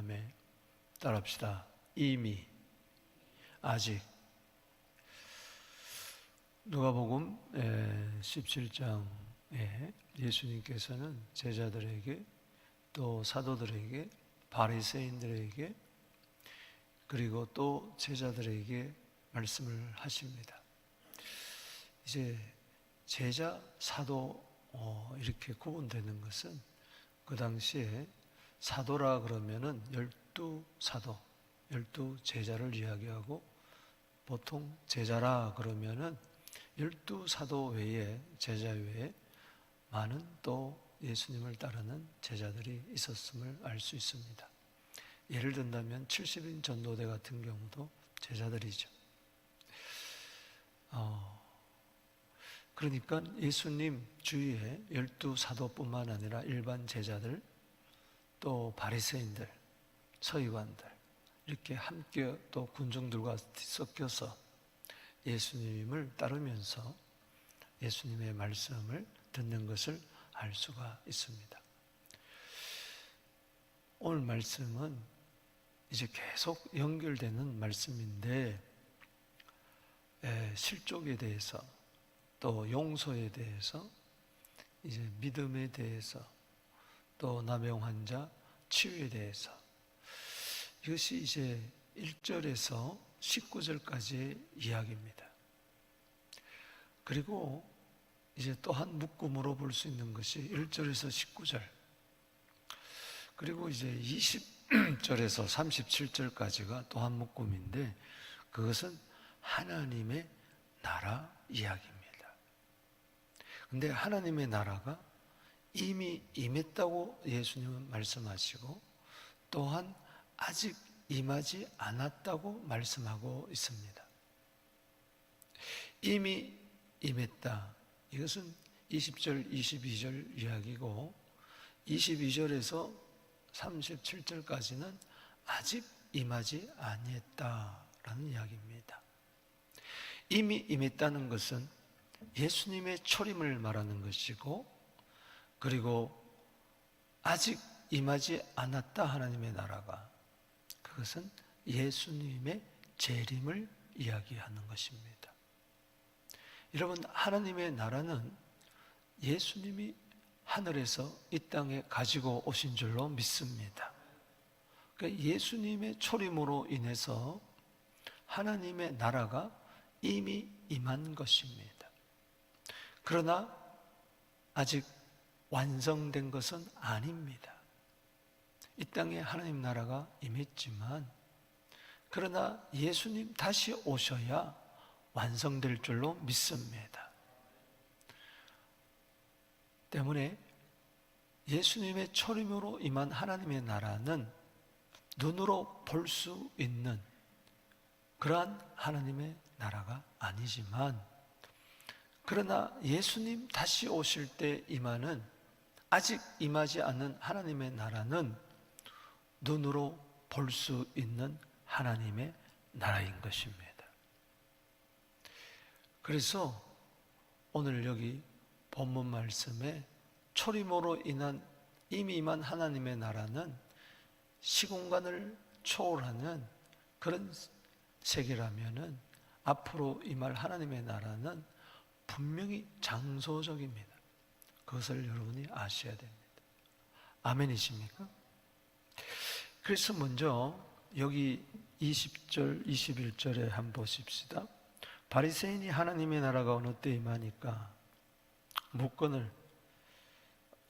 아멘. 따라합시다. 이미, 아직. 누가복음 17장에 예수님께서는 제자들에게 또 사도들에게 바리새인들에게 그리고 또 제자들에게 말씀을 하십니다. 이제 제자, 사도 이렇게 구분되는 것은 그 당시에 사도라 그러면은 12사도, 12제자를 이야기하고 보통 제자라 그러면은 12사도 외에 제자 외에 많은 또 예수님을 따르는 제자들이 있었음을 알 수 있습니다. 예를 든다면 70인 전도대 같은 경우도 제자들이죠. 그러니까 예수님 주위에 12사도뿐만 아니라 일반 제자들 또 바리새인들, 서기관들 이렇게 함께 또 군중들과 섞여서 예수님을 따르면서 예수님의 말씀을 듣는 것을 알 수가 있습니다. 오늘 말씀은 이제 계속 연결되는 말씀인데 실족에 대해서 또 용서에 대해서 이제 믿음에 대해서 또 남용 환자 치유에 대해서 이것이 이제 1절에서 19절까지의 이야기입니다. 그리고 이제 또 한 묶음으로 볼 수 있는 것이 1절에서 19절 그리고 이제 20절에서 37절까지가 또 한 묶음인데 그것은 하나님의 나라 이야기입니다. 근데 하나님의 나라가 이미 임했다고 예수님은 말씀하시고 또한 아직 임하지 않았다고 말씀하고 있습니다. 이미 임했다. 이것은 20절, 22절 이야기고 22절에서 37절까지는 아직 임하지 아니했다라는 이야기입니다. 이미 임했다는 것은 예수님의 초림을 말하는 것이고 그리고 아직 임하지 않았다 하나님의 나라가 그것은 예수님의 재림을 이야기하는 것입니다. 여러분 하나님의 나라는 예수님이 하늘에서 이 땅에 가지고 오신 줄로 믿습니다. 그러니까 예수님의 초림으로 인해서 하나님의 나라가 이미 임한 것입니다. 그러나 아직 완성된 것은 아닙니다. 이 땅에 하나님 나라가 임했지만 그러나 예수님 다시 오셔야 완성될 줄로 믿습니다. 때문에 예수님의 초림으로 임한 하나님의 나라는 눈으로 볼 수 있는 그러한 하나님의 나라가 아니지만 그러나 예수님 다시 오실 때 임하는 아직 임하지 않는 하나님의 나라는 눈으로 볼 수 있는 하나님의 나라인 것입니다. 그래서 오늘 여기 본문 말씀에 초림으로 인한 이미 임한 하나님의 나라는 시공간을 초월하는 그런 세계라면은 앞으로 임할 하나님의 나라는 분명히 장소적입니다. 그것을 여러분이 아셔야 됩니다. 아멘이십니까? 그래서 먼저 여기 20절, 21절에 한번 보십시다. 바리새인이 하나님의 나라가 어느 때 임하니까 묻건을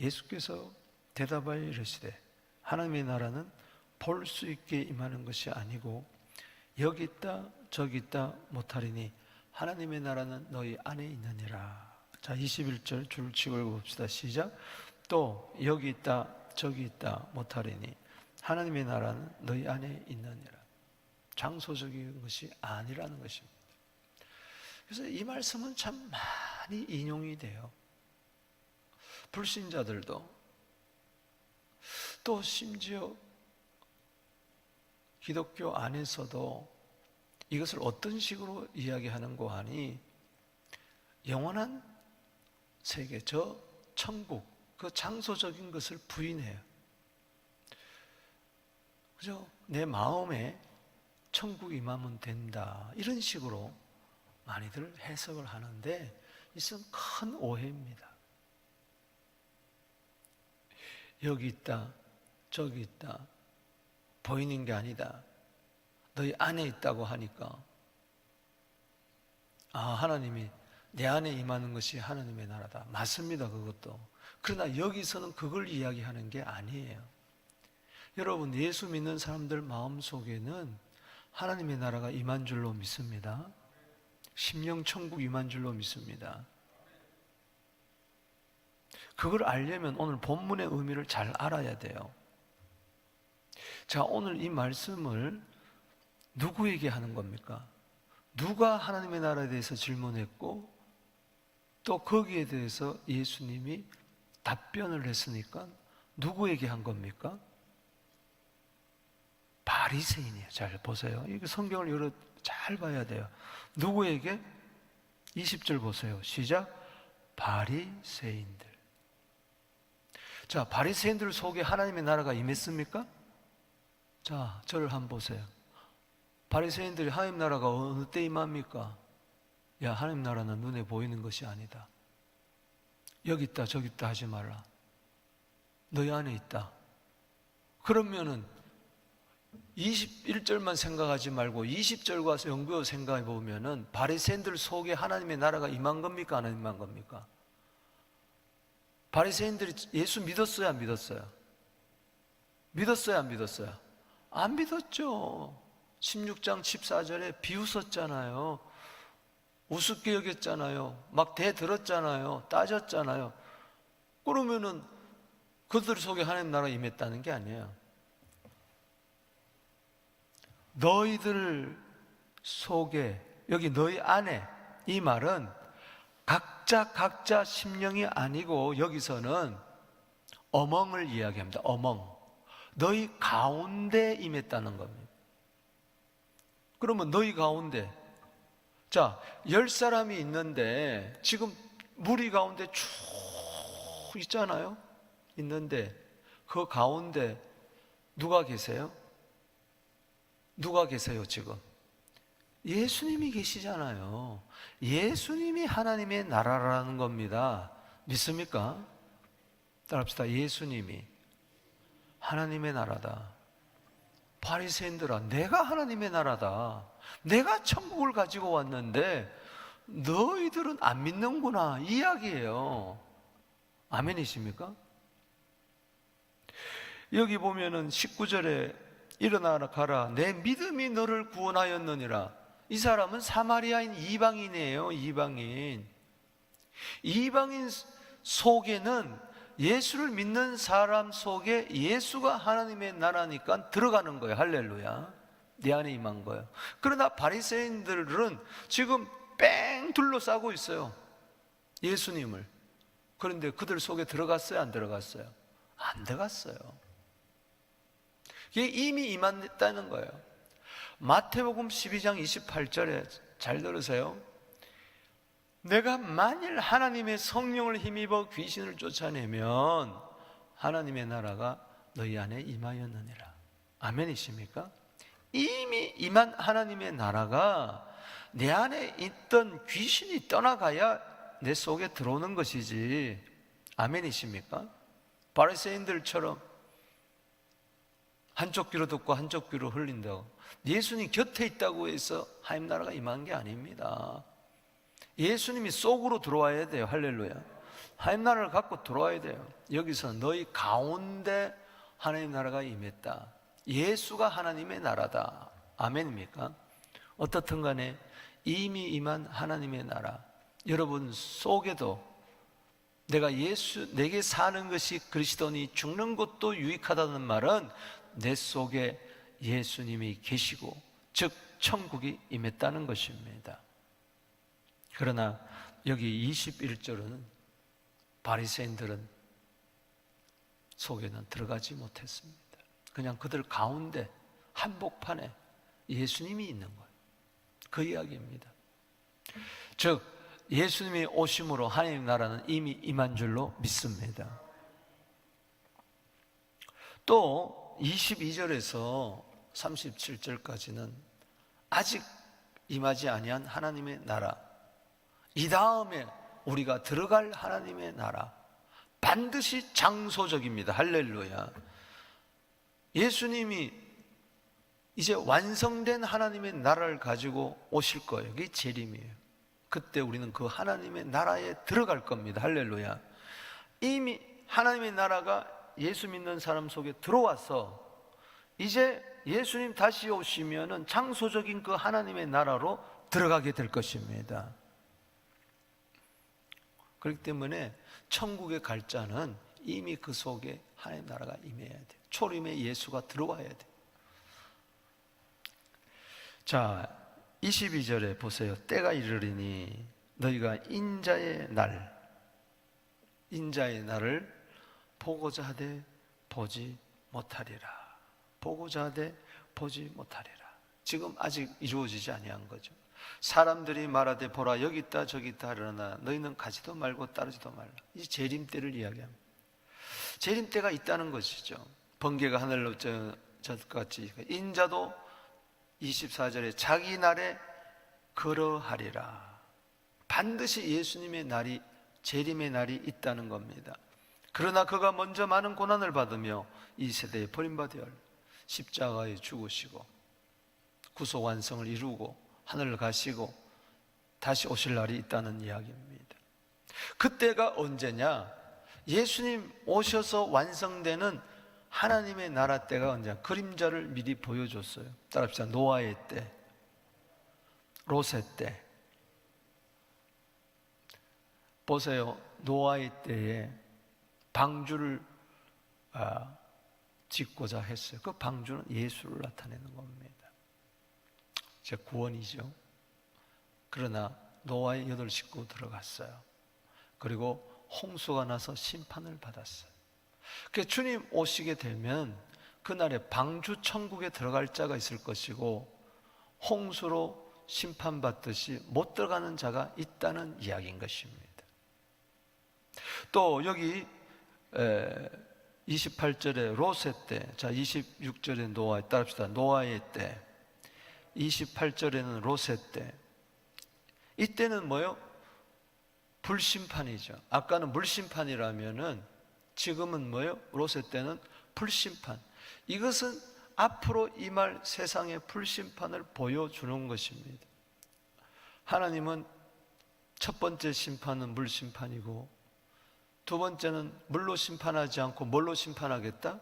예수께서 대답하여 이르시되 하나님의 나라는 볼 수 있게 임하는 것이 아니고 여기 있다 저기 있다 못하리니 하나님의 나라는 너희 안에 있느니라. 자 21절 줄 치고 읽어봅시다. 시작. 또 여기 있다 저기 있다 못하리니 하나님의 나라는 너희 안에 있느니라. 장소적인 것이 아니라는 것입니다. 그래서 이 말씀은 참 많이 인용이 돼요. 불신자들도 또 심지어 기독교 안에서도 이것을 어떤 식으로 이야기하는고 하니 영원한 세계, 저 천국, 그 장소적인 것을 부인해요. 그죠? 내 마음에 천국이 임하면 된다, 이런 식으로 많이들 해석을 하는데 이것은 큰 오해입니다. 여기 있다, 저기 있다, 보이는 게 아니다, 너희 안에 있다고 하니까 하나님이 내 안에 임하는 것이 하나님의 나라다. 맞습니다, 그것도. 그러나 여기서는 그걸 이야기하는 게 아니에요. 여러분, 예수 믿는 사람들 마음속에는 하나님의 나라가 임한 줄로 믿습니다. 심령 천국 임한 줄로 믿습니다. 그걸 알려면 오늘 본문의 의미를 잘 알아야 돼요. 자, 오늘 이 말씀을 누구에게 하는 겁니까? 누가 하나님의 나라에 대해서 질문했고 또 거기에 대해서 예수님이 답변을 했으니까 누구에게 한 겁니까? 바리새인이에요. 잘 보세요. 이거 성경을 여러 잘 봐야 돼요. 누구에게? 20절 보세요. 시작. 바리새인들. 자, 바리새인들 속에 하나님의 나라가 임했습니까? 자, 저를 한번 보세요. 바리새인들이 하나님 나라가 어느 때 임합니까? 야, 하나님 나라는 눈에 보이는 것이 아니다. 여기 있다 저기 있다 하지 말라. 너희 안에 있다. 그러면은 21절만 생각하지 말고 20절과 연구해 생각해 보면은 바리새인들 속에 하나님의 나라가 임한 겁니까? 안 임한 겁니까? 바리새인들이 예수 믿었어요? 안 믿었어요? 믿었어요? 안 믿었어요? 안 믿었죠. 16장 14절에 비웃었잖아요. 우습게 여겼잖아요. 막 대들었잖아요. 따졌잖아요. 그러면은 그들 속에 하나님 나라가 임했다는 게 아니에요. 너희들 속에, 여기 너희 안에, 이 말은 각자 심령이 아니고 여기서는 어멍을 이야기합니다. 어멍. 너희 가운데 임했다는 겁니다. 그러면 너희 가운데, 자, 10사람이 있는데 지금 무리 가운데 쭉 있잖아요. 있는데 그 가운데 누가 계세요? 누가 계세요 지금? 예수님이 계시잖아요. 예수님이 하나님의 나라라는 겁니다. 믿습니까? 따라합시다. 예수님이 하나님의 나라다. 바리새인들아, 내가 하나님의 나라다. 내가 천국을 가지고 왔는데 너희들은 안 믿는구나, 이 이야기예요. 아멘이십니까? 여기 보면은 19절에 일어나라 가라, 내 믿음이 너를 구원하였느니라. 이 사람은 사마리아인 이방인이에요. 이방인 속에는, 예수를 믿는 사람 속에 예수가 하나님의 나라니까 들어가는 거예요. 할렐루야. 내 안에 임한 거예요. 그러나 바리새인들은 지금 뺑 둘러싸고 있어요, 예수님을. 그런데 그들 속에 들어갔어요? 안 들어갔어요? 안 들어갔어요. 이게 이미 임한다는 거예요. 마태복음 12장 28절에 잘 들으세요. 내가 만일 하나님의 성령을 힘입어 귀신을 쫓아내면 하나님의 나라가 너희 안에 임하였느니라. 아멘이십니까? 이미 임한 하나님의 나라가 내 안에 있던 귀신이 떠나가야 내 속에 들어오는 것이지. 아멘이십니까? 바리새인들처럼 한쪽 귀로 듣고 한쪽 귀로 흘린다고, 예수님 곁에 있다고 해서 하나님 나라가 임한 게 아닙니다. 예수님이 속으로 들어와야 돼요. 할렐루야. 하나님 나라를 갖고 들어와야 돼요. 여기서 너희 가운데 하나님 나라가 임했다. 예수가 하나님의 나라다. 아멘입니까? 어떻든 간에 이미 임한 하나님의 나라, 여러분 속에도, 내게 사는 것이 그리스도니 죽는 것도 유익하다는 말은 내 속에 예수님이 계시고, 즉 천국이 임했다는 것입니다. 그러나 여기 21절은 바리새인들은 속에는 들어가지 못했습니다. 그냥 그들 가운데 한복판에 예수님이 있는 거예요. 그 이야기입니다. 즉 예수님이 오심으로 하나님 나라는 이미 임한 줄로 믿습니다. 또 22절에서 37절까지는 아직 임하지 아니한 하나님의 나라, 이 다음에 우리가 들어갈 하나님의 나라, 반드시 장소적입니다. 할렐루야. 예수님이 이제 완성된 하나님의 나라를 가지고 오실 거예요. 그게 재림이에요. 그때 우리는 그 하나님의 나라에 들어갈 겁니다. 할렐루야. 이미 하나님의 나라가 예수 믿는 사람 속에 들어와서 이제 예수님 다시 오시면은 장소적인 그 하나님의 나라로 들어가게 될 것입니다. 그렇기 때문에 천국에 갈 자는 이미 그 속에 하나님의 나라가 임해야 돼. 초림에 예수가 들어와야 돼. 자, 22절에 보세요. 때가 이르리니 너희가 인자의 날을 보고자 하되 보지 못하리라. 보고자 하되 보지 못하리라. 지금 아직 이루어지지 아니한 거죠. 사람들이 말하되 보라 여기 있다 저기 있다 하려나 너희는 가지도 말고 따르지도 말라. 이 재림 때를 이야기합니다. 재림 때가 있다는 것이죠. 번개가 하늘로 젖같이 인자도 24절에 자기 날에 그러하리라. 반드시 예수님의 날이, 재림의 날이 있다는 겁니다. 그러나 그가 먼저 많은 고난을 받으며 이 세대에 버림받아 십자가에 죽으시고 구속 완성을 이루고 하늘을 가시고 다시 오실 날이 있다는 이야기입니다. 그때가 언제냐? 예수님 오셔서 완성되는 하나님의 나라 때가 언제냐? 그림자를 미리 보여줬어요. 따라합시다. 노아의 때, 롯의 때. 보세요. 노아의 때에 방주를 짓고자 했어요. 그 방주는 예수를 나타내는 겁니다. 제 구원이죠. 그러나 노아의 8 식구 들어갔어요. 그리고 홍수가 나서 심판을 받았어요. 그래서 주님 오시게 되면 그날에 방주 천국에 들어갈 자가 있을 것이고 홍수로 심판받듯이 못 들어가는 자가 있다는 이야기인 것입니다. 또 여기 28절에 롯의 때, 자 26절에 노아에 따릅시다. 노아의 때, 28절에는 롯의 때. 이때는 뭐요? 불심판이죠. 아까는 물심판이라면은 지금은 뭐요? 롯의 때는 불심판. 이것은 앞으로 임할 세상의 불심판을 보여주는 것입니다. 하나님은 첫 번째 심판은 물심판이고 두 번째는 물로 심판하지 않고 뭘로 심판하겠다?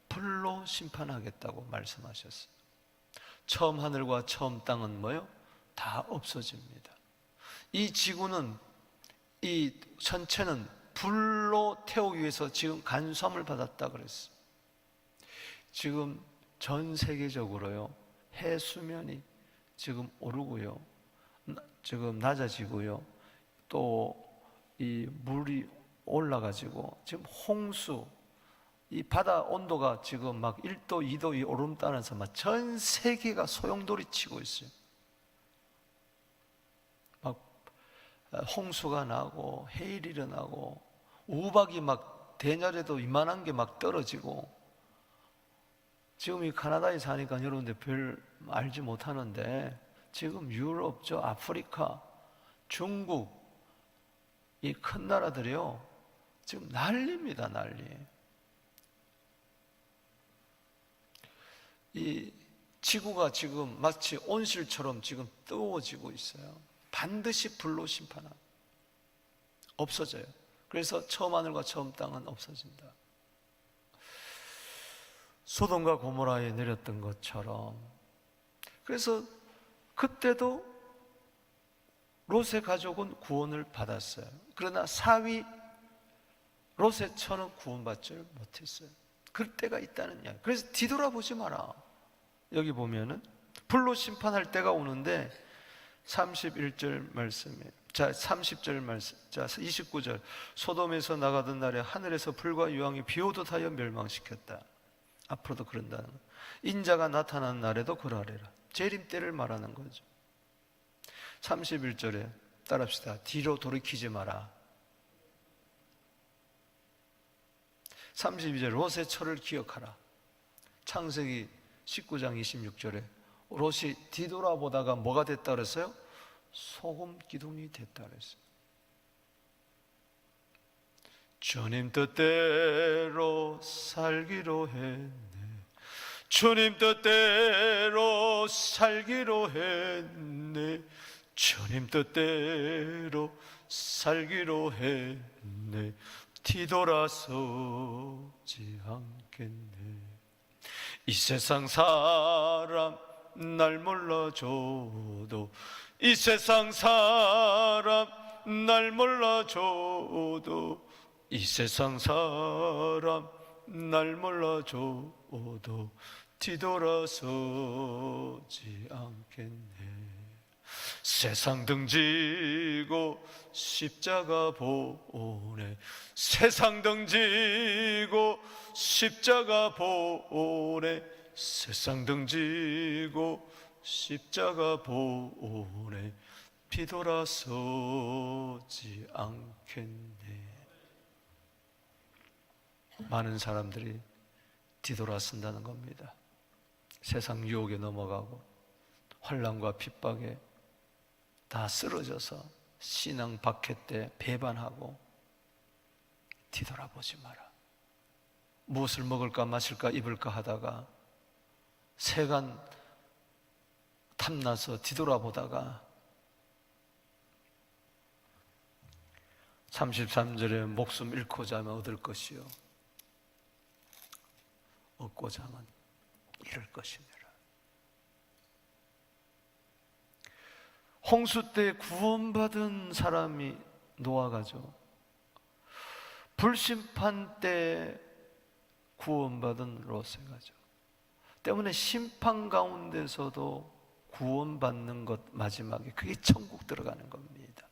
불로 심판하겠다고 말씀하셨어요. 처음 하늘과 처음 땅은 뭐요? 다 없어집니다. 이 지구는, 이 전체는 불로 태우기 위해서 지금 간수함을 받았다 그랬어요. 지금 전 세계적으로요, 해수면이 지금 오르고요, 지금 낮아지고요, 또 이 물이 올라가지고 지금 홍수, 이 바다 온도가 지금 막 1도, 2도 이 오름 따라서 막 전 세계가 소용돌이 치고 있어요. 막 홍수가 나고 해일이 일어나고 우박이 막 대낮에도 이만한 게 막 떨어지고. 지금 이 카나다에 사니까 여러분들 별 알지 못하는데 지금 유럽, 저 아프리카, 중국 이 큰 나라들이요 지금 난리입니다. 난리. 이 지구가 지금 마치 온실처럼 지금 뜨거워지고 있어요. 반드시 불로 심판합니다. 없어져요. 그래서 처음 하늘과 처음 땅은 없어진다. 소돔과 고모라에 내렸던 것처럼. 그래서 그때도 롯의 가족은 구원을 받았어요. 그러나 사위 롯의 처는 구원받지 못했어요. 그럴 때가 있다는 이야기. 그래서 뒤돌아보지 마라. 여기 보면은 불로 심판할 때가 오는데 31절 말씀이에요. 자, 30절 말씀. 자, 29절. 소돔에서 나가던 날에 하늘에서 불과 유황이 비오듯 하여 멸망시켰다. 앞으로도 그런다는 거예요. 인자가 나타난 날에도 그러하리라. 재림 때를 말하는 거죠. 31절에 따라합시다. 뒤로 돌이키지 마라. 32절 롯의 처를 기억하라. 창세기 19장 26절에 롯이 뒤돌아보다가 뭐가 됐다 그랬어요? 소금 기둥이 됐다 그랬어요. 주님 뜻대로 살기로 했네. 주님 뜻대로 살기로 했네. 주님 뜻대로 살기로 했네. 뒤돌아서지 않겠네. 이 세상 사람 날 몰라줘도, 이 세상 사람 날 몰라줘도, 이 세상 사람 날 몰라줘도 뒤돌아서지 않겠네. 세상 등지고 십자가 보내, 세상 등지고 십자가 보내, 세상 등지고 십자가 보내 뒤돌아서지 않겠네. 많은 사람들이 뒤돌아선다는 겁니다. 세상 유혹에 넘어가고 환난과 핍박에 다 쓰러져서 신앙 박해 때 배반하고 뒤돌아보지 마라. 무엇을 먹을까 마실까 입을까 하다가 세간 탐나서 뒤돌아보다가 33절에 목숨 잃고자 하면 얻을 것이요 얻고자 하면 잃을 것이니라. 홍수 때 구원받은 사람이 노아가죠. 불심판 때 구원받은 롯세가죠. 때문에 심판 가운데서도 구원받는 것 마지막에 그게 천국 들어가는 겁니다.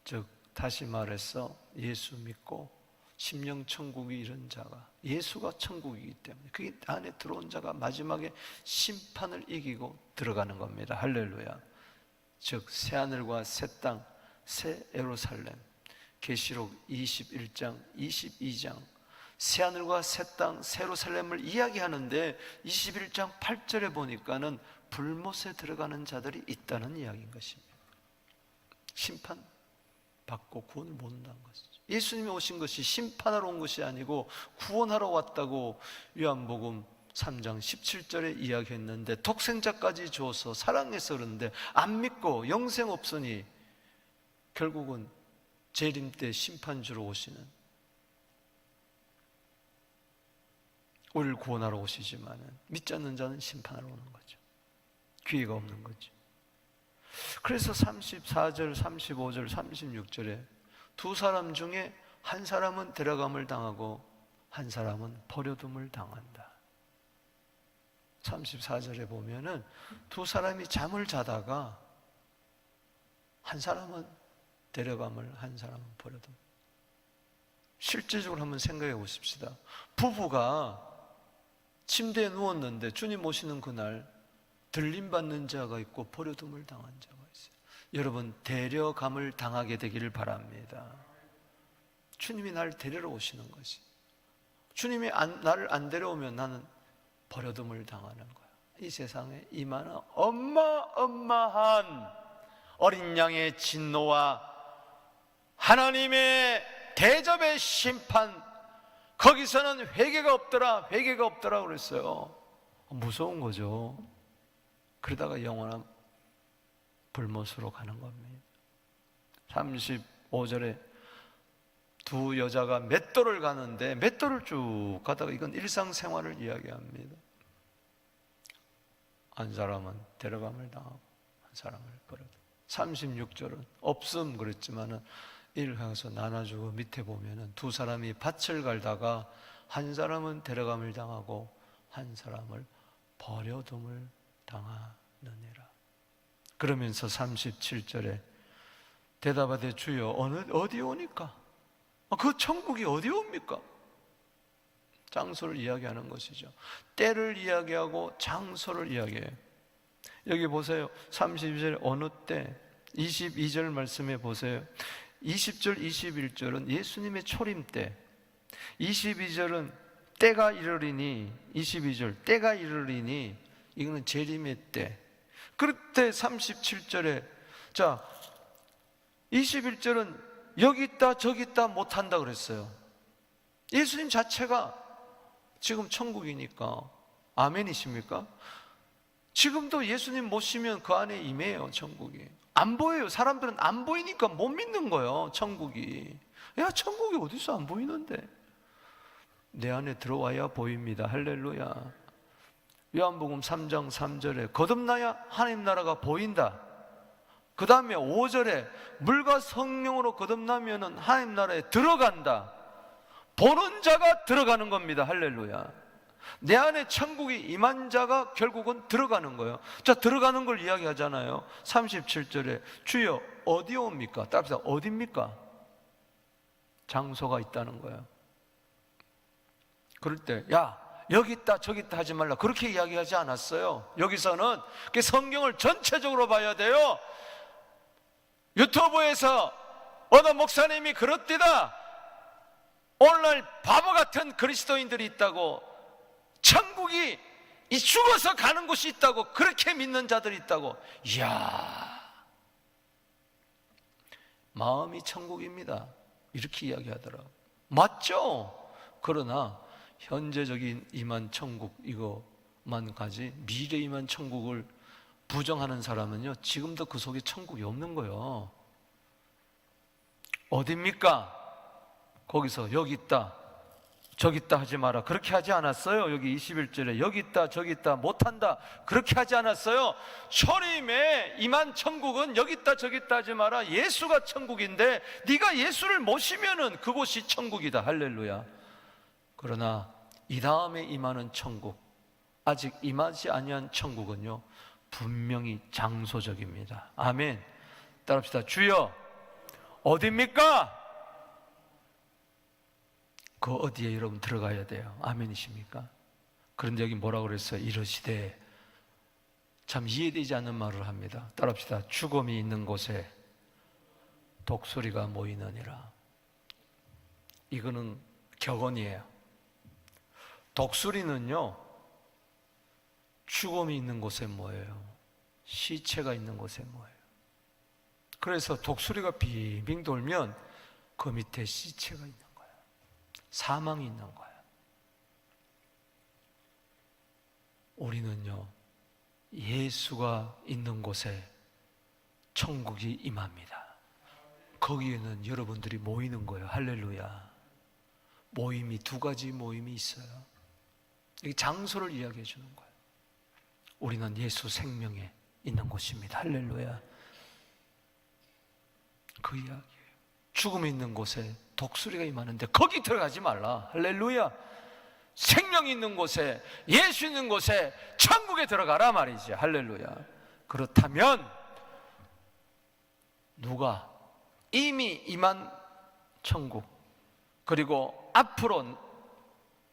즉 다시 말해서 예수 믿고 심령 천국이 이른 자가, 예수가 천국이기 때문에 그 안에 들어온 자가 마지막에 심판을 이기고 들어가는 겁니다. 할렐루야. 즉 새하늘과 새 땅, 새 예루살렘, 계시록 21장, 22장 새하늘과 새 땅, 새 예루살렘을 이야기하는데 21장 8절에 보니까는 불못에 들어가는 자들이 있다는 이야기인 것입니다. 심판 받고 구원을 못 온다는 것이죠. 예수님이 오신 것이 심판하러 온 것이 아니고 구원하러 왔다고 요한복음 3장 17절에 이야기했는데 독생자까지 줘서 사랑해서 그런데 안 믿고 영생 없으니 결국은 재림 때 심판 주러 오시는, 우리를 구원하러 오시지만은 믿지 않는 자는 심판하러 오는 거죠. 기회가 없는 거죠. 그래서 34절, 35절, 36절에 두 사람 중에 한 사람은 데려감을 당하고 한 사람은 버려둠을 당한다. 34절에 보면은 두 사람이 잠을 자다가 한 사람은 데려감을, 한 사람은 버려둠. 실제적으로 한번 생각해 보십시다. 부부가 침대에 누웠는데 주님 오시는 그날 들림받는 자가 있고 버려둠을 당한 자가 있어요. 여러분 데려감을 당하게 되기를 바랍니다. 주님이 나를 데리러 오시는 것이, 주님이 나를 안 데려오면 나는 버려둠을 당하는 거야. 이 세상에 이만한 어마어마한 어린 양의 진노와 하나님의 대접의 심판, 거기서는 회개가 없더라, 회개가 없더라 그랬어요. 무서운 거죠. 그러다가 영원한 불못으로 가는 겁니다. 35절에 두 여자가 맷돌을 가는데 맷돌을 쭉 가다가, 이건 일상생활을 이야기합니다. 한 사람은 데려감을 당하고 한 사람을 버려도. 36절은 없음 그랬지만은 이를 향해서 나눠주고 밑에 보면은 두 사람이 밭을 갈다가 한 사람은 데려감을 당하고 한 사람을 버려둠을 당하느니라. 그러면서 37절에 대답하되 주여 어디 오니까? 그 천국이 어디 옵니까? 장소를 이야기하는 것이죠. 때를 이야기하고 장소를 이야기해요. 여기 보세요. 32절 어느 때, 22절 말씀해 보세요. 20절, 21절은 예수님의 초림 때, 22절은 때가 이르리니, 22절 때가 이르리니, 이거는 재림의 때. 그때 37절에, 자 21절은 여기 있다 저기 있다 못한다 그랬어요. 예수님 자체가 지금 천국이니까. 아멘이십니까? 지금도 예수님 모시면 그 안에 임해요. 천국이 안 보여요. 사람들은 안 보이니까 못 믿는 거예요. 천국이, 야 천국이 어디서 안 보이는데, 내 안에 들어와야 보입니다. 할렐루야. 요한복음 3장 3절에 거듭나야 하나님 나라가 보인다. 그 다음에 5절에 물과 성령으로 거듭나면 하나님 나라에 들어간다. 보는 자가 들어가는 겁니다. 할렐루야. 내 안에 천국이 임한 자가 결국은 들어가는 거예요. 자, 들어가는 걸 이야기하잖아요. 37절에 주여 어디 옵니까? 따라서 어디입니까? 장소가 있다는 거예요. 그럴 때 야 여기 있다 저기 있다 하지 말라 그렇게 이야기하지 않았어요. 여기서는 성경을 전체적으로 봐야 돼요. 유튜브에서 어느 목사님이 그렇디다, 오늘날 바보 같은 그리스도인들이 있다고, 천국이 이 죽어서 가는 곳이 있다고 그렇게 믿는 자들이 있다고. 이야, 마음이 천국입니다 이렇게 이야기하더라고요. 맞죠? 그러나 현재적인 임한 천국 이거만 가지 미래 임한 천국을 부정하는 사람은요 지금도 그 속에 천국이 없는 거예요. 어딥니까? 거기서 여기 있다 저기 있다 하지 마라 그렇게 하지 않았어요. 여기 21절에 여기 있다 저기 있다 못한다 그렇게 하지 않았어요. 초림에 임한 천국은 여기 있다 저기 있다 하지 마라. 예수가 천국인데 네가 예수를 모시면은 그곳이 천국이다. 할렐루야. 그러나 이 다음에 임하는 천국, 아직 임하지 아니한 천국은요 분명히 장소적입니다. 아멘. 따라합시다. 주여 어디입니까? 그 어디에 여러분 들어가야 돼요. 아멘이십니까? 그런데 여기 뭐라고 그랬어요? 이러시되, 참 이해되지 않는 말을 합니다. 따라합시다. 죽음이 있는 곳에 독수리가 모이느니라. 이거는 격언이에요. 독수리는요 죽음이 있는 곳에 모여요. 시체가 있는 곳에 모여요. 그래서 독수리가 빙빙 돌면 그 밑에 시체가 있는 거예요. 사망이 있는 거예요. 우리는요 예수가 있는 곳에 천국이 임합니다. 거기에는 여러분들이 모이는 거예요. 할렐루야. 모임이 두 가지 모임이 있어요. 이 장소를 이야기해 주는 거예요. 우리는 예수 생명에 있는 곳입니다. 할렐루야. 그 이야기예요. 죽음이 있는 곳에 독수리가 임하는데 거기 들어가지 말라. 할렐루야. 생명이 있는 곳에, 예수 있는 곳에 천국에 들어가라 말이지. 할렐루야. 그렇다면 누가 이미 임한 천국 그리고 앞으로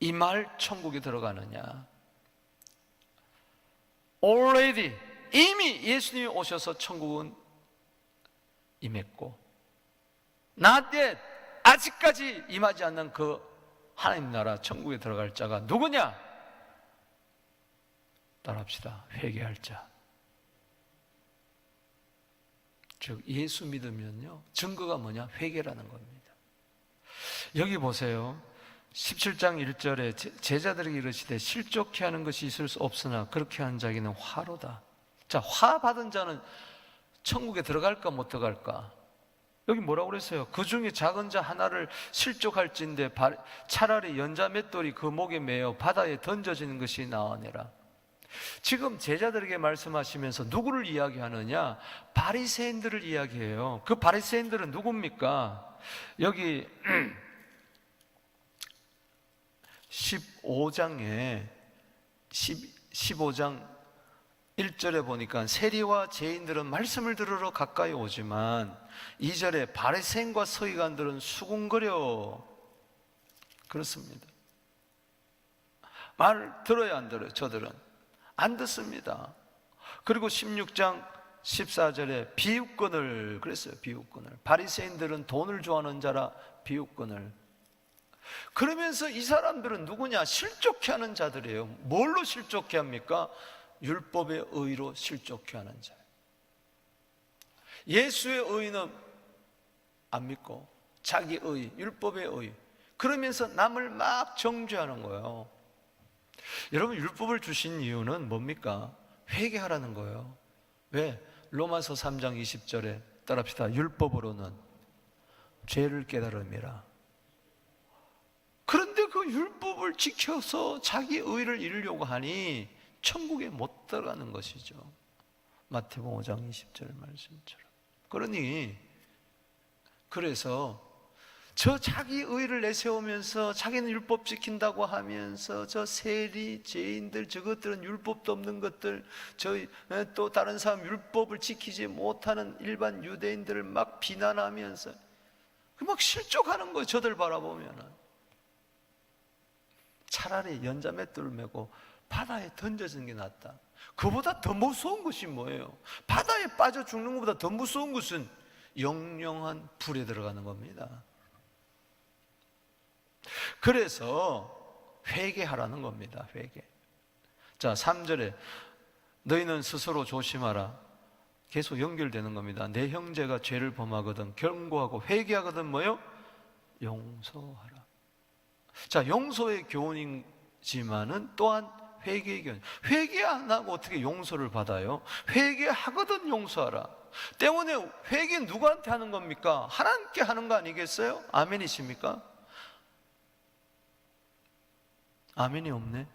임할 천국에 들어가느냐? already 이미 예수님이 오셔서 천국은 임했고, not yet 아직까지 임하지 않는 그 하나님 나라 천국에 들어갈 자가 누구냐? 따라합시다. 회개할 자. 즉 예수 믿으면요 증거가 뭐냐? 회개라는 겁니다. 여기 보세요. 17장 1절에 제자들에게 이르시되 실족케 하는 것이 있을 수 없으나 그렇게 한 자에게는 화로다. 자, 화 받은 자는 천국에 들어갈까 못 들어갈까? 여기 뭐라고 그랬어요? 그 중에 작은 자 하나를 실족할진대 차라리 연자 맷돌이 그 목에 매어 바다에 던져지는 것이 나으니라. 지금 제자들에게 말씀하시면서 누구를 이야기하느냐? 바리새인들을 이야기해요. 그 바리새인들은 누굽니까? 여기 15장에 15장 1절에 보니까 세리와 죄인들은 말씀을 들으러 가까이 오지만 2절에 바리새인과 서기관들은 수군거려. 그렇습니다. 말 들어야 안 들어요? 저들은 안 듣습니다. 그리고 16장 14절에 비웃건을 그랬어요. 비웃건을. 바리새인들은 돈을 좋아하는 자라 비웃건을. 그러면서 이 사람들은 누구냐? 실족해 하는 자들이에요. 뭘로 실족해 합니까? 율법의 의로 실족해 하는 자. 예수의 의는 안 믿고 자기 의, 율법의 의, 그러면서 남을 막 정죄하는 거예요. 여러분, 율법을 주신 이유는 뭡니까? 회개하라는 거예요. 왜? 로마서 3장 20절에 따라합시다. 율법으로는 죄를 깨달음이라. 그런데 그 율법을 지켜서 자기 의를 이루려고 하니 천국에 못 들어가는 것이죠. 마태복음 5장 20절 말씀처럼. 그러니 그래서 저 자기 의를 내세우면서 자기는 율법 지킨다고 하면서 저 세리, 죄인들, 저것들은 율법도 없는 것들, 또 다른 사람 율법을 지키지 못하는 일반 유대인들을 막 비난하면서 막 실족하는 거예요. 저들 바라보면은. 차라리 연자맷돌을 메고 바다에 던져지는 게 낫다. 그보다 더 무서운 것이 뭐예요? 바다에 빠져 죽는 것보다 더 무서운 것은 영영한 불에 들어가는 겁니다. 그래서 회개하라는 겁니다. 회개. 자, 3절에 너희는 스스로 조심하라. 계속 연결되는 겁니다. 내 형제가 죄를 범하거든 경고하고 회개하거든 뭐요? 용서하라. 자, 용서의 교훈이지만은 또한 회개의 교훈. 회개 안 하고 어떻게 용서를 받아요? 회개하거든 용서하라. 때문에 회개 누구한테 하는 겁니까? 하나님께 하는 거 아니겠어요? 아멘이십니까? 아멘이 없네.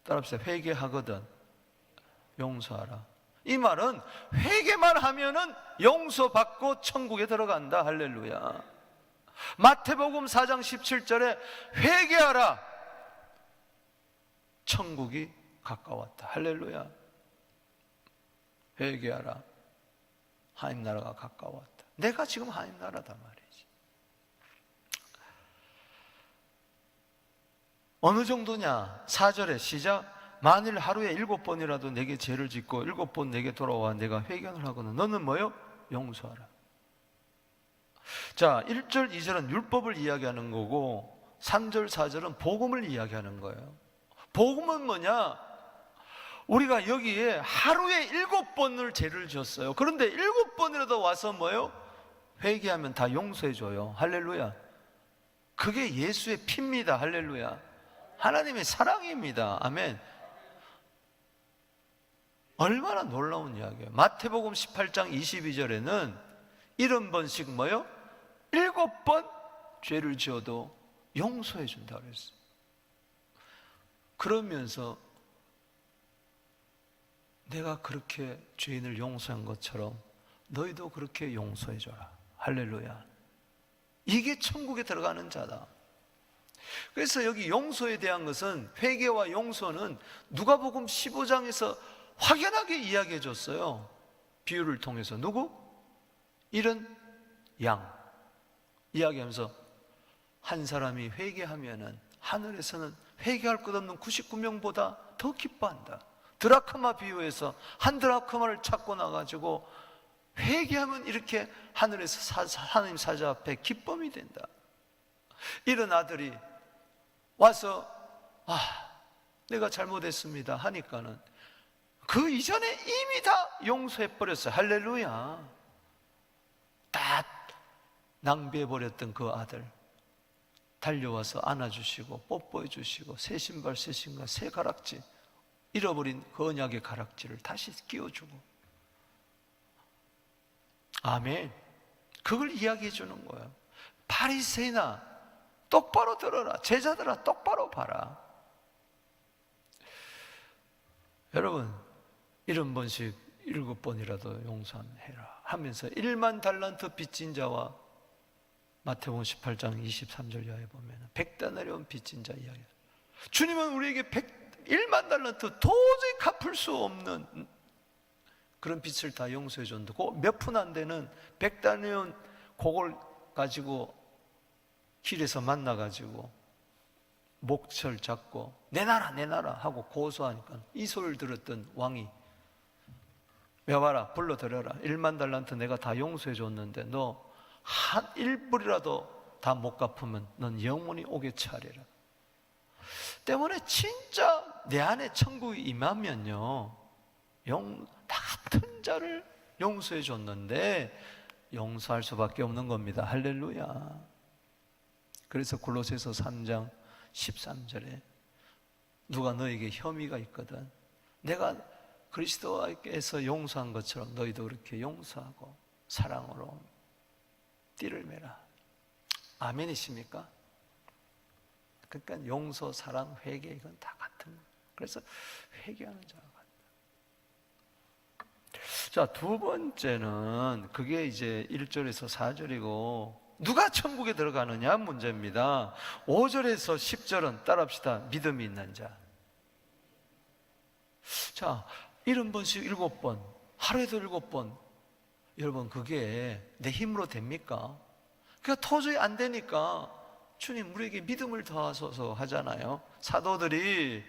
따라합시다. 회개하거든 용서하라. 이 말은 회개만 하면은 용서받고 천국에 들어간다. 할렐루야. 마태복음 4장 17절에 회개하라. 천국이 가까웠다. 할렐루야. 회개하라. 하나님 나라가 가까웠다. 내가 지금 하나님 나라다 말이지. 어느 정도냐? 4절에 시작. 만일 하루에 7번이라도 내게 죄를 짓고 7번 내게 돌아와 내가 회개를 하거든 너는 뭐요? 용서하라. 자, 1절 2절은 율법을 이야기하는 거고 3절 4절은 복음을 이야기하는 거예요. 복음은 뭐냐? 우리가 여기에 하루에 7번을 죄를 지었어요. 그런데 7번이라도 와서 뭐요? 회개하면 다 용서해 줘요. 할렐루야. 그게 예수의 피입니다. 할렐루야. 하나님의 사랑입니다. 아멘. 얼마나 놀라운 이야기예요. 마태복음 18장 22절에는 70번씩 뭐요? 7번 죄를 지어도 용서해 준다 그랬어요. 그러면서 내가 그렇게 죄인을 용서한 것처럼 너희도 그렇게 용서해 줘라. 할렐루야. 이게 천국에 들어가는 자다. 그래서 여기 용서에 대한 것은, 회개와 용서는 누가복음 15장에서 확연하게 이야기해 줬어요. 비유를 통해서. 누구? 이런 양 이야기하면서 한 사람이 회개하면은 하늘에서는 회개할 것 없는 99명보다 더 기뻐한다. 드라크마 비유에서 한 드라크마를 찾고 나가지고 회개하면 이렇게 하늘에서 하나님 사자 앞에 기쁨이 된다. 이런 아들이 와서 내가 잘못했습니다 하니까는 그 이전에 이미 다 용서해버렸어요. 할렐루야. 다 낭비해버렸던 그 아들 달려와서 안아주시고 뽀뽀해주시고 새 신발 새 신발 새 가락지, 잃어버린 그 언약의 가락지를 다시 끼워주고. 아멘. 그걸 이야기해 주는 거예요. 바리새인아 똑바로 들어라. 제자들아 똑바로 봐라. 여러분 70번씩 7번이라도 용서해라 하면서 1만 달란트 빚진 자와 마태복음 18장 23절 이하에 보면 100데나리온 온 빚진 자 이야기. 주님은 우리에게 1만 달란트 도저히 갚을 수 없는 그런 빚을 다 용서해 줬는데 몇 푼 안 되는 100데나리온 그걸 가지고 길에서 만나가지고 목철 잡고 내놔라 내놔라 하고 고소하니까 이 소리를 들었던 왕이 여봐라 불러들여라. 1만 달란트 내가 다 용서해 줬는데 너 한 1불이라도 다 못 갚으면 넌 영원히 오게 처하리라. 때문에 진짜 내 안에 천국이 임하면요, 다 같은 자를 용서해 줬는데 용서할 수밖에 없는 겁니다. 할렐루야. 그래서 골로새서 3장 13절에 누가 너에게 혐의가 있거든 내가 그리스도께서 용서한 것처럼 너희도 그렇게 용서하고 사랑으로 띠를 매라. 아멘이십니까? 그러니까 용서, 사랑, 회개 이건 다 같은 거예요. 그래서 회개하는 자가 같다. 자, 두 번째는 그게 이제 1절에서 4절이고 누가 천국에 들어가느냐 문제입니다. 5절에서 10절은 따라합시다. 믿음이 있는 자. 자, 70번씩 7번, 하루에도 7번. 여러분, 그게 내 힘으로 됩니까? 그러니까 도저히 안 되니까 주님 우리에게 믿음을 더하소서 하잖아요. 사도들이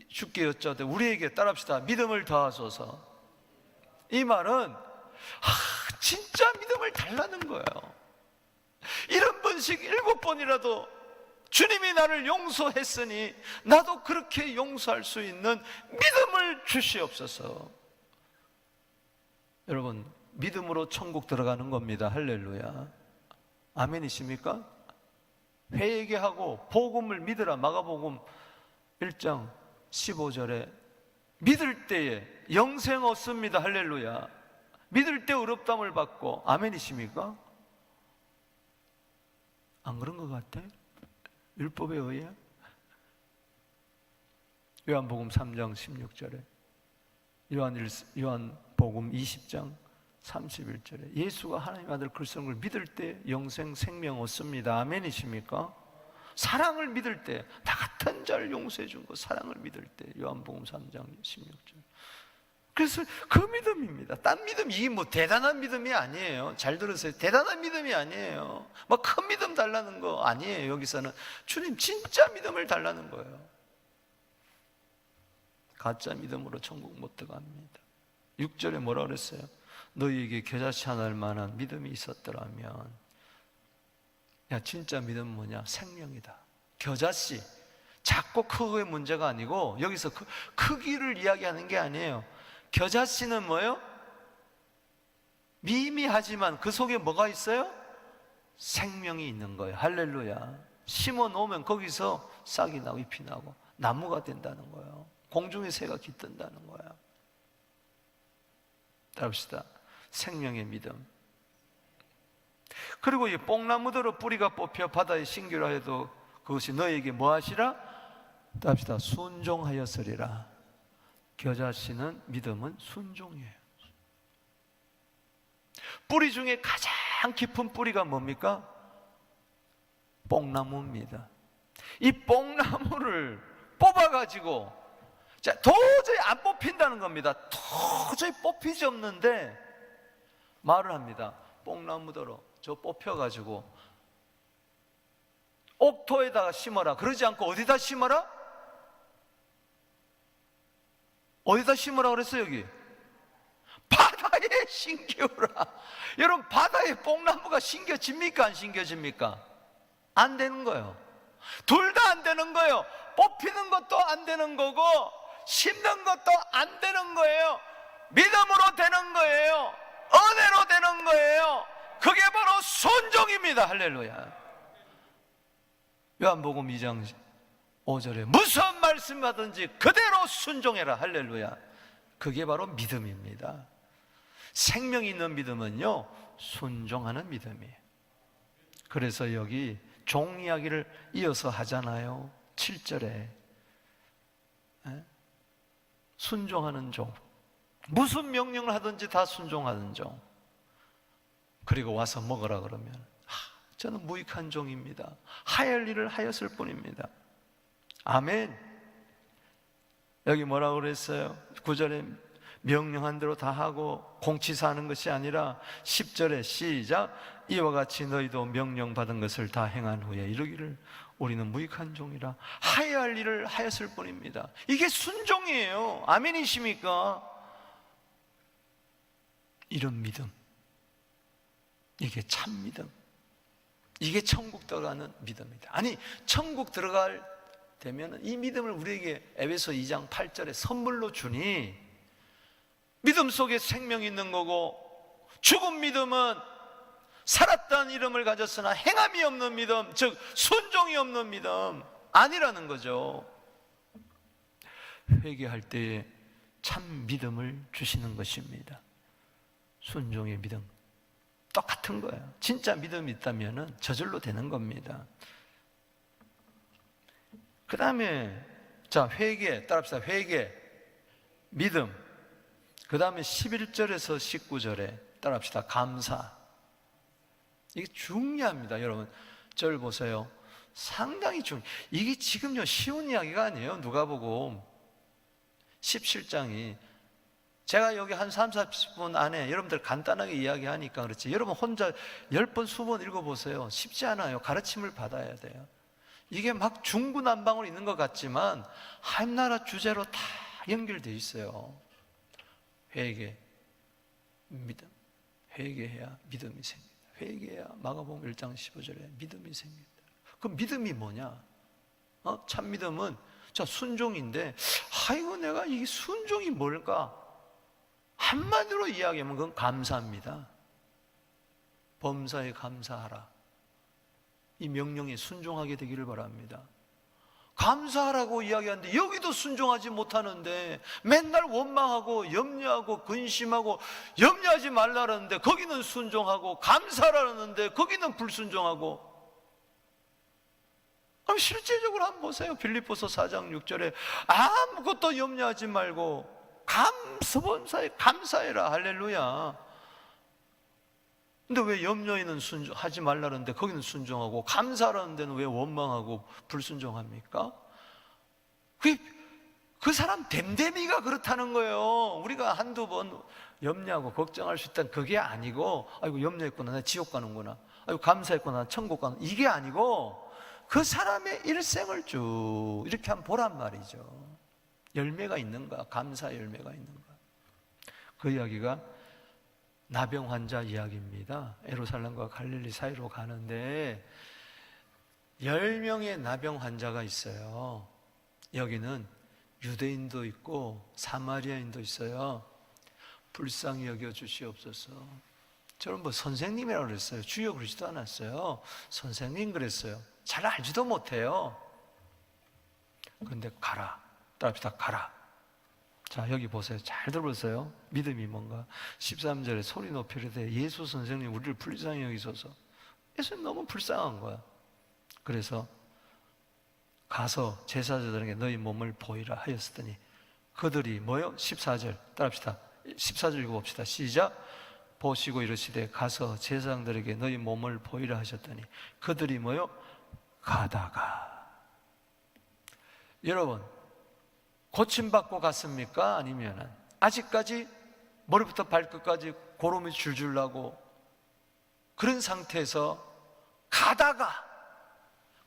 주께 여짜되 우리에게 따라합시다. 믿음을 더하소서. 이 말은 진짜 믿음을 달라는 거예요. 70번씩 7번이라도 주님이 나를 용서했으니 나도 그렇게 용서할 수 있는 믿음을 주시옵소서. 여러분, 믿음으로 천국 들어가는 겁니다. 할렐루야. 아멘이십니까? 회개하고 복음을 믿으라. 마가복음 1장 15절에 믿을 때에 영생 얻습니다. 할렐루야. 믿을 때 의롭다함을 받고. 아멘이십니까? 안 그런 것 같아? 율법에 의해? 요한복음 3장 16절에 요한복음 20장 31절에 예수가 하나님 아들 그리스도를 믿을 때 영생 생명 얻습니다. 아멘이십니까? 사랑을 믿을 때 다 같은 자를 용서해 준 거 사랑을 믿을 때 요한복음 3장 16절. 그래서 그 믿음입니다. 딴 믿음, 이게 뭐 대단한 믿음이 아니에요. 잘 들으세요. 대단한 믿음이 아니에요. 막 큰 믿음 달라는 거 아니에요. 여기서는 주님 진짜 믿음을 달라는 거예요. 가짜 믿음으로 천국 못 들어갑니다. 6절에 뭐라 그랬어요? 너희에게 겨자씨 하나 할 만한 믿음이 있었더라면. 야, 진짜 믿음은 뭐냐? 생명이다. 겨자씨, 작고 크고의 문제가 아니고 여기서 크기를 이야기하는 게 아니에요. 겨자씨는 뭐예요? 미미하지만 그 속에 뭐가 있어요? 생명이 있는 거예요. 할렐루야. 심어 놓으면 거기서 싹이 나고 잎이 나고 나무가 된다는 거예요. 공중에 새가 깃든다는 거예요. 따라합시다. 생명의 믿음. 그리고 이 뽕나무대로 뿌리가 뽑혀 바다에 신기라 해도 그것이 너에게 뭐 하시라? 따라합시다. 순종하였으리라. 겨자씨는 믿음은 순종이에요. 뿌리 중에 가장 깊은 뿌리가 뭡니까? 뽕나무입니다. 이 뽕나무를 뽑아가지고 도저히 안 뽑힌다는 겁니다. 도저히 뽑히지 없는데 말을 합니다. 뽕나무대로 저 뽑혀가지고 옥토에다가 심어라. 그러지 않고 어디다 심어라? 어디다 심으라 그랬어요? 여기 바다에 심겨라. 여러분, 바다에 뽕나무가 심겨집니까? 안 심겨집니까? 안 되는 거예요. 둘 다 안 되는 거예요. 뽑히는 것도 안 되는 거고 심는 것도 안 되는 거예요. 믿음으로 되는 거예요. 은혜로 되는 거예요. 그게 바로 순종입니다. 할렐루야. 요한복음 2장 5절에 무슨 말씀하든지 그대로 순종해라. 할렐루야. 그게 바로 믿음입니다. 생명이 있는 믿음은요, 순종하는 믿음이에요. 그래서 여기 종 이야기를 이어서 하잖아요. 7절에 순종하는 종, 무슨 명령을 하든지 다 순종하는 종. 그리고 와서 먹으라 그러면 저는 무익한 종입니다. 하할 일을 하였을 뿐입니다. 아멘. 여기 뭐라고 그랬어요? 9절에 명령한 대로 다 하고 공치사하는 것이 아니라 10절에 시작, 이와 같이 너희도 명령받은 것을 다 행한 후에 이르기를 우리는 무익한 종이라 하여야 할 일을 하였을 뿐입니다. 이게 순종이에요. 아멘이십니까? 이런 믿음, 이게 참 믿음. 이게 천국 들어가는 믿음이다. 아니, 천국 들어갈 되면 이 믿음을 우리에게 에베소 2장 8절에 선물로 주니, 믿음 속에 생명이 있는 거고, 죽은 믿음은 살았다는 이름을 가졌으나 행함이 없는 믿음, 즉 순종이 없는 믿음 아니라는 거죠. 회개할 때에 참 믿음을 주시는 것입니다. 순종의 믿음 똑같은 거예요. 진짜 믿음이 있다면 저절로 되는 겁니다. 그 다음에 자, 회개, 따라합시다. 회개, 믿음. 그 다음에 11절에서 19절에 따라합시다. 감사. 이게 중요합니다. 여러분, 저를 보세요. 상당히 이게 지금요 쉬운 이야기가 아니에요. 누가복음 17장이 제가 여기 한 30-40분 안에 여러분들 간단하게 이야기하니까 그렇지, 여러분 혼자 10번, 20번 읽어보세요. 쉽지 않아요. 가르침을 받아야 돼요. 이게 막 중구난방으로 있는 것 같지만 한나라 주제로 다 연결되어 있어요. 회개, 믿음. 회개해야 믿음이 생긴다. 회개해야 마가복음 1장 15절에 믿음이 생긴다. 그 믿음이 뭐냐? 참 믿음은 자, 순종인데, 아이고 내가 이 순종이 뭘까? 한마디로 이야기하면 그건 감사합니다. 범사에 감사하라. 이 명령에 순종하게 되기를 바랍니다. 감사하라고 이야기하는데 여기도 순종하지 못하는데, 맨날 원망하고 염려하고 근심하고, 염려하지 말라는데 거기는 순종하고, 감사하라는데 거기는 불순종하고. 그럼 실제적으로 한번 보세요. 빌립보서 4장 6절에 아무것도 염려하지 말고 범사에 감사해라. 할렐루야. 근데 왜 염려에는 하지 말라는데 거기는 순종하고, 감사하라는 데는 왜 원망하고 불순종합니까? 그 사람 됨됨이가 그렇다는 거예요. 우리가 한두 번 염려하고 걱정할 수 있다는 그게 아니고, 아이고 염려했구나 나 지옥 가는구나, 아이고 감사했구나 나 천국 가는, 이게 아니고 그 사람의 일생을 쭉 이렇게 한번 보란 말이죠. 열매가 있는가? 감사 열매가 있는가? 그 이야기가 나병 환자 이야기입니다. 예루살렘과 갈릴리 사이로 가는데 10명의 나병 환자가 있어요. 여기는 유대인도 있고 사마리아인도 있어요. 불쌍히 여겨 주시옵소서. 저는 뭐 선생님이라고 그랬어요. 주여 그러지도 않았어요. 선생님 그랬어요. 잘 알지도 못해요. 그런데 가라. 따라합시다. 가라. 자, 여기 보세요. 잘 들어보세요. 믿음이 뭔가. 13절에 소리 높이 이르되 예수 선생님 우리를 불쌍히 여기소서. 예수님 너무 불쌍한 거야. 그래서 가서 제사장들에게 너희 몸을 보이라 하였으더니 그들이 뭐요? 14절 따라합시다. 14절 읽어봅시다. 시작. 보시고 이르시되 가서 제사장들에게 너희 몸을 보이라 하셨더니 그들이 뭐요? 가다가. 여러분, 고침받고 갔습니까? 아니면 아직까지 머리부터 발끝까지 고름이 줄줄 나고 그런 상태에서 가다가,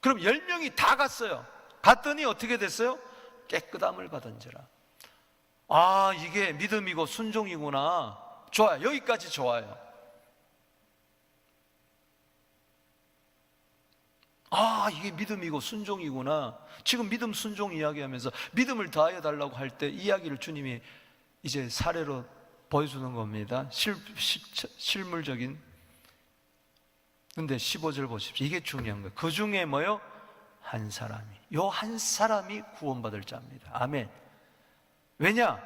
그럼 10명이 다 갔어요. 갔더니 어떻게 됐어요? 깨끗함을 받은지라. 아, 이게 믿음이고 순종이구나. 좋아요. 여기까지 좋아요. 아, 이게 믿음이고 순종이구나. 지금 믿음 순종 이야기하면서 믿음을 다하여 달라고 할 때 이야기를 주님이 이제 사례로 보여주는 겁니다. 실물적인. 근데 15절 보십시오. 이게 중요한 거예요. 그 중에 뭐요? 한 사람이, 요 한 사람이 구원받을 자입니다. 아멘. 왜냐?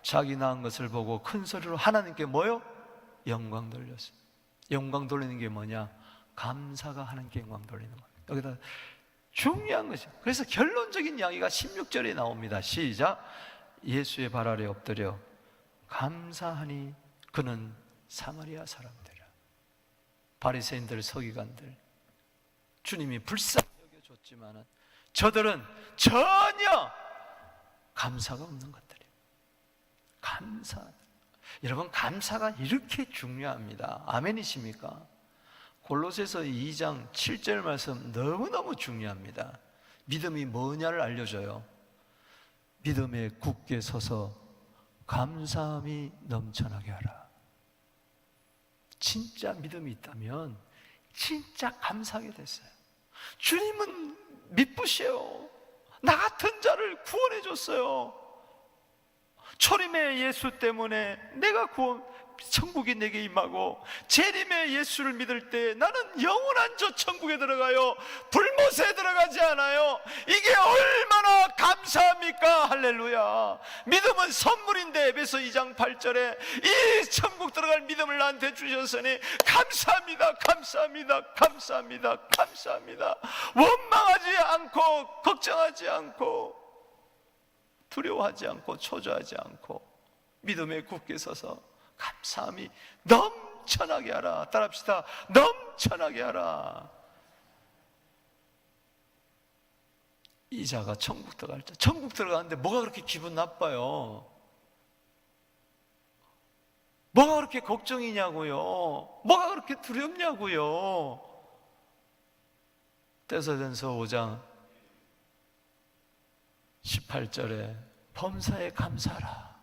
자기 낳은 것을 보고 큰 소리로 하나님께 뭐요? 영광 돌렸어요. 영광 돌리는 게 뭐냐? 감사가 하나님께 영광 돌리는 거예요. 여기다 중요한 것이죠. 그래서 결론적인 이야기가 16절에 나옵니다. 시작. 예수의 발 아래 엎드려 감사하니 그는 사마리아 사람들이라. 바리새인들, 서기관들, 주님이 불쌍히 여겨줬지만 저들은 전혀 감사가 없는 것들이에요. 감사. 여러분, 감사가 이렇게 중요합니다. 아멘이십니까? 골로새서 2장 7절 말씀 너무너무 중요합니다. 믿음이 뭐냐를 알려줘요. 믿음에 굳게 서서 감사함이 넘쳐나게 하라. 진짜 믿음이 있다면 진짜 감사하게 됐어요. 주님은 미쁘시오. 나 같은 자를 구원해 줬어요. 초림의 예수 때문에 내가 천국이 내게 임하고, 재림의 예수를 믿을 때 나는 영원한 저 천국에 들어가요. 불못에 들어가지 않아요. 이게 얼마나 감사합니까? 할렐루야. 믿음은 선물인데 에베소 2장 8절에 이 천국 들어갈 믿음을 나한테 주셨으니 감사합니다, 감사합니다, 감사합니다, 감사합니다. 원망하지 않고, 걱정하지 않고, 두려워하지 않고, 초조하지 않고, 믿음에 굳게 서서 감사함이 넘쳐나게 하라. 따라합시다. 넘쳐나게 하라. 이 자가 천국 들어갈 자, 천국 들어가는데 뭐가 그렇게 기분 나빠요? 뭐가 그렇게 걱정이냐고요? 뭐가 그렇게 두렵냐고요? 데살로니가서 5장 18절에 범사에 감사하라.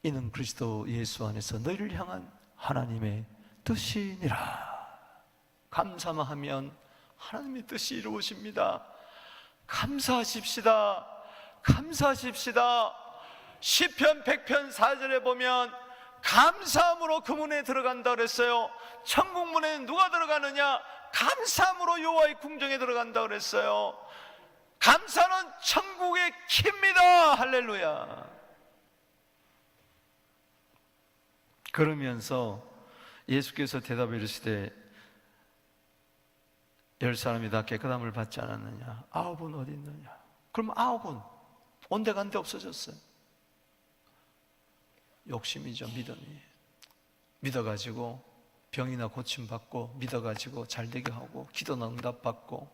이는 그리스도 예수 안에서 너희를 향한 하나님의 뜻이니라. 감사만 하면 하나님의 뜻이 이루어집니다. 감사하십시다. 감사하십시다. 시편 100편 4절에 보면 감사함으로 그 문에 들어간다 그랬어요. 천국 문에 누가 들어가느냐? 감사함으로 여호와의 궁정에 들어간다 그랬어요. 감사는 천국의 키입니다. 할렐루야. 그러면서 예수께서 대답해 이르시되 10사람이 다 깨끗함을 받지 않았느냐? 9은 어디 있느냐? 그럼 9은 온데간데 없어졌어요. 욕심이죠. 믿음이. 믿어가지고 병이나 고침받고, 믿어가지고 잘되게 하고, 기도나 응답받고,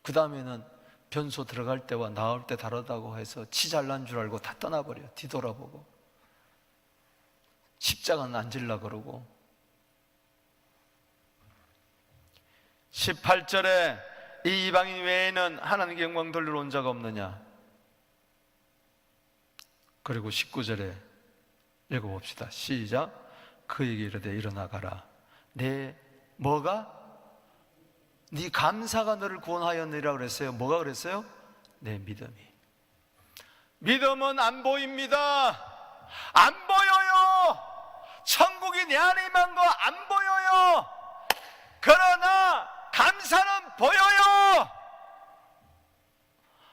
그 다음에는 변소 들어갈 때와 나올 때 다르다고 해서 치 잘난 줄 알고 다 떠나버려요. 뒤돌아보고 십자가는 안 질라 그러고. 18절에 이 이방인 외에는 하나님께 영광 돌리러 온 자가 없느냐? 그리고 19절에 읽어봅시다. 시작. 그에게 이르되 일어나가라. 내 뭐가? 네 감사가 너를 구원하였느니라 그랬어요. 뭐가 그랬어요? 내 믿음이. 믿음은 안 보입니다. 안 보여요. 천국이 내 안에 임한 거 안 보여요. 그러나 감사는 보여요.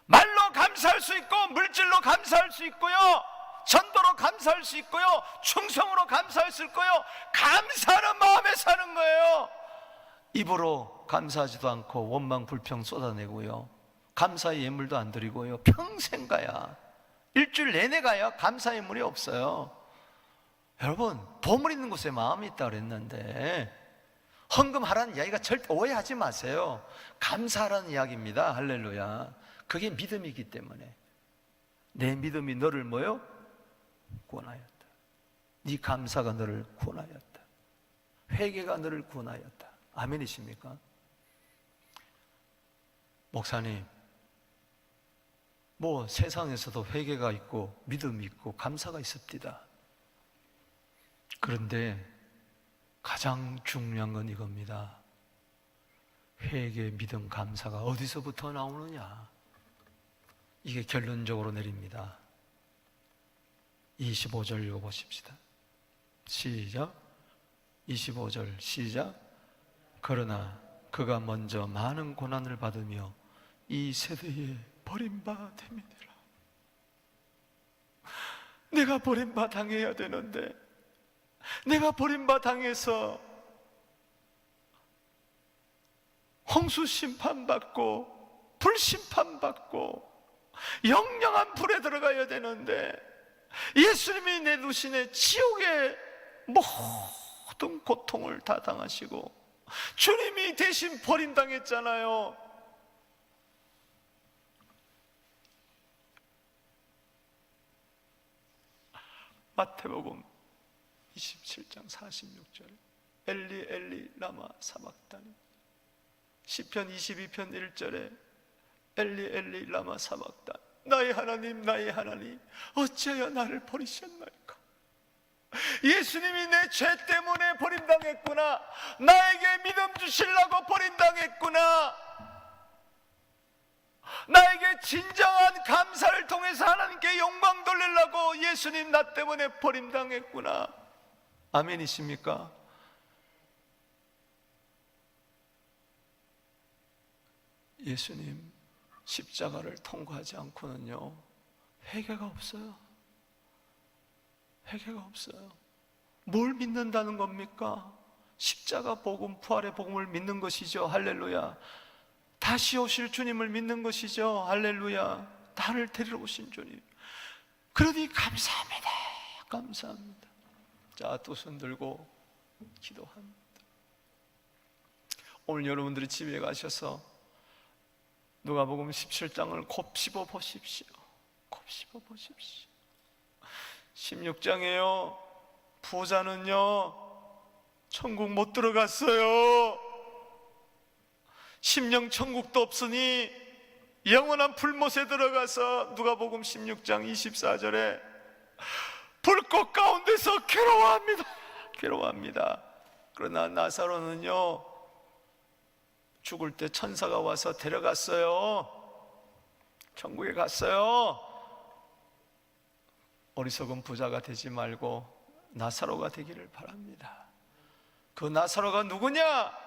말로 감사할 수 있고, 물질로 감사할 수 있고요, 전도로 감사할 수 있고요, 충성으로 감사할 수 있고요. 감사는 마음에 사는 거예요. 입으로 감사하지도 않고 원망 불평 쏟아내고요, 감사의 예물도 안 드리고요, 평생 가야, 일주일 내내 가야 감사의 예물이 없어요. 여러분, 보물 있는 곳에 마음이 있다 그랬는데 헌금하라는 이야기가 절대 오해하지 마세요. 감사하라는 이야기입니다. 할렐루야. 그게 믿음이기 때문에. 내 믿음이 너를 뭐요? 구원하였다. 네 감사가 너를 구원하였다. 회개가 너를 구원하였다. 아멘이십니까? 목사님, 뭐 세상에서도 회개가 있고 믿음이 있고 감사가 있습니다. 그런데 가장 중요한 건 이겁니다. 회개, 믿음, 감사가 어디서부터 나오느냐? 이게 결론적으로 내립니다. 25절 읽어보십시다. 시작. 25절 시작. 그러나 그가 먼저 많은 고난을 받으며 이 세대에 버림받음이니라. 내가 버림받 당해야 되는데, 내가 버림받 당해서 홍수 심판받고 불심판받고 영영한 불에 들어가야 되는데, 예수님이 내두신 지옥의 모든 고통을 다 당하시고 주님이 대신 버림당했잖아요. 마태복음 27장 46절 엘리 엘리 라마 사박다니. 시편 22편 1절에 엘리 엘리 라마 사박다니, 나의 하나님 나의 하나님 어찌하여 나를 버리셨나이까. 예수님이 내 죄 때문에 버림당했구나. 나에게 믿음 주시려고 버림당했구나. 나에게 진정한 감사를 통해서 하나님께 영광 돌리려고 예수님 나 때문에 버림당했구나. 아멘이십니까? 예수님 십자가를 통과하지 않고는요, 회개가 없어요. 회개가 없어요. 뭘 믿는다는 겁니까? 십자가 복음, 부활의 복음을 믿는 것이죠. 할렐루야. 다시 오실 주님을 믿는 것이죠. 할렐루야. 나를 데리러 오신 주님. 그러니 감사합니다. 감사합니다. 자, 두 손 들고 기도합니다. 오늘 여러분들이 집에 가셔서 누가복음 17장을 곱씹어 보십시오. 곱씹어 보십시오. 16장에요, 부자는요 천국 못 들어갔어요. 심령 천국도 없으니 영원한 불못에 들어가서 누가복음 16장 24절에 불꽃 가운데서 괴로워합니다. 괴로워합니다. 그러나 나사로는요 죽을 때 천사가 와서 데려갔어요. 천국에 갔어요. 어리석은 부자가 되지 말고 나사로가 되기를 바랍니다. 그 나사로가 누구냐?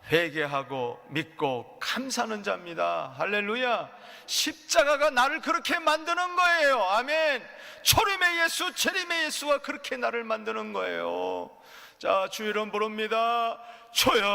회개하고 믿고 감사하는 자입니다. 할렐루야. 십자가가 나를 그렇게 만드는 거예요. 아멘. 초림의 예수, 재림의 예수가 그렇게 나를 만드는 거예요. 자, 주 이름 부릅니다. 초연